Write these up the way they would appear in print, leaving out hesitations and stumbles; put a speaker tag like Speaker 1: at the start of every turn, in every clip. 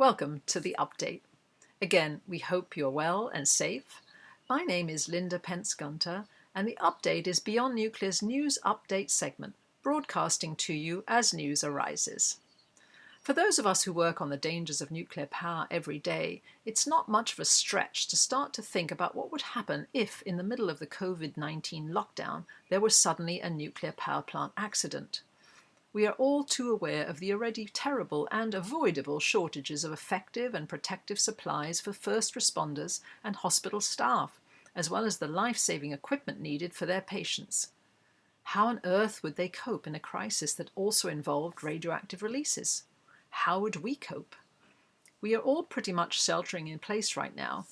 Speaker 1: Welcome to the update. Again, we hope you're well and safe. My name is Linda Pence-Gunter, and the update is Beyond Nuclear's news update segment, broadcasting to you as news arises. For those of us who work on the dangers of nuclear power every day, it's not much of a stretch to start to think about what would happen if, in the middle of the COVID-19 lockdown, there was suddenly a nuclear power plant accident. We are all too aware of the already terrible and avoidable shortages of effective and protective supplies for first responders and hospital staff, as well as the life-saving equipment needed for their patients. How on earth would they cope in a crisis that also involved radioactive releases? How would we cope? We are all pretty much sheltering in place right now,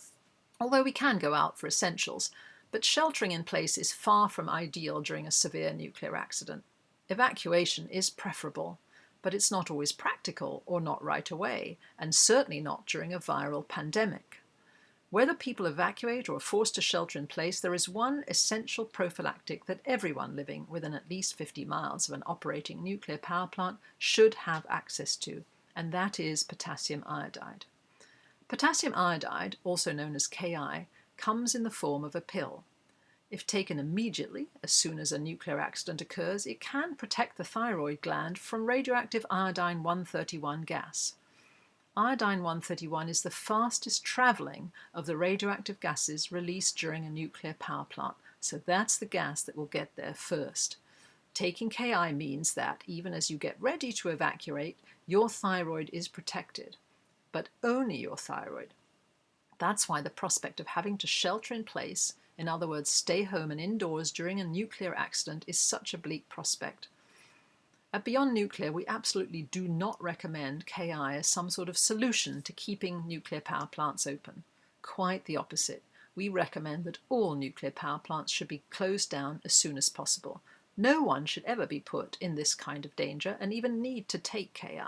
Speaker 1: although we can go out for essentials, but sheltering in place is far from ideal during a severe nuclear accident. Evacuation is preferable, but it's not always practical or not right away, and certainly not during a viral pandemic. Whether people evacuate or are forced to shelter in place, there is one essential prophylactic that everyone living within at least 50 miles of an operating nuclear power plant should have access to, and that is potassium iodide. Potassium iodide, also known as Ki, comes in the form of a pill. If taken immediately, as soon as a nuclear accident occurs, it can protect the thyroid gland from radioactive iodine-131 gas. Iodine-131 is the fastest traveling of the radioactive gases released during a nuclear power plant, so that's the gas that will get there first. Taking Ki means that, even as you get ready to evacuate, your thyroid is protected, but only your thyroid. That's why the prospect of having to shelter in place, in other words, stay home and indoors during a nuclear accident, is such a bleak prospect. At Beyond Nuclear, we absolutely do not recommend Ki as some sort of solution to keeping nuclear power plants open. Quite the opposite. We recommend that all nuclear power plants should be closed down as soon as possible. No one should ever be put in this kind of danger and even need to take Ki.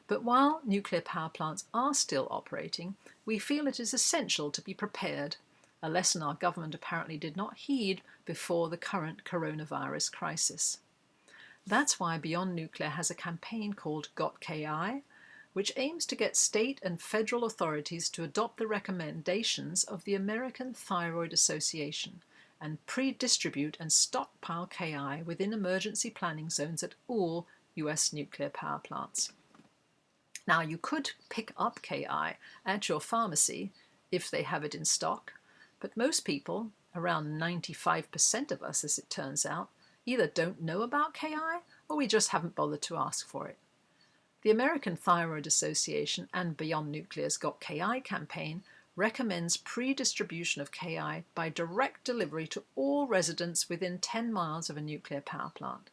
Speaker 1: But while nuclear power plants are still operating, we feel it is essential to be prepared, a lesson our government apparently did not heed before the current coronavirus crisis. That's why Beyond Nuclear has a campaign called Got Ki, which aims to get state and federal authorities to adopt the recommendations of the American Thyroid Association and pre-distribute and stockpile Ki within emergency planning zones at all US nuclear power plants. Now, you could pick up Ki at your pharmacy if they have it in stock, but most people, around 95% of us as it turns out, either don't know about Ki or we just haven't bothered to ask for it. The American Thyroid Association and Beyond Nuclear's Got Ki campaign recommends pre-distribution of Ki by direct delivery to all residents within 10 miles of a nuclear power plant.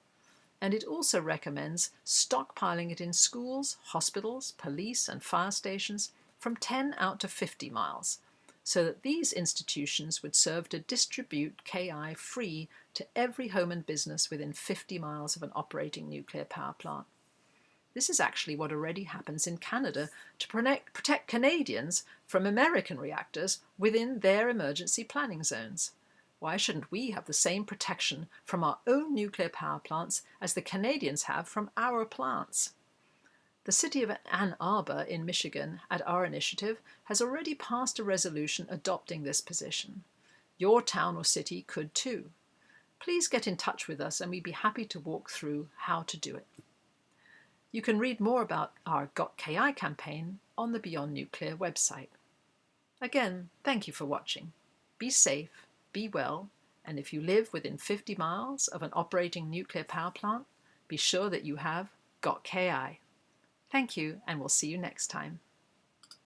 Speaker 1: And it also recommends stockpiling it in schools, hospitals, police and fire stations from 10 out to 50 miles, so that these institutions would serve to distribute Ki free to every home and business within 50 miles of an operating nuclear power plant. This is actually what already happens in Canada to protect Canadians from American reactors within their emergency planning zones. Why shouldn't we have the same protection from our own nuclear power plants as the Canadians have from our plants? The city of Ann Arbor in Michigan, at our initiative, has already passed a resolution adopting this position. Your town or city could too. Please get in touch with us and we'd be happy to walk through how to do it. You can read more about our Got Ki campaign on the Beyond Nuclear website. Again, thank you for watching. Be safe, be well, and if you live within 50 miles of an operating nuclear power plant, be sure that you have Got Ki. Thank you, and we'll see you next time.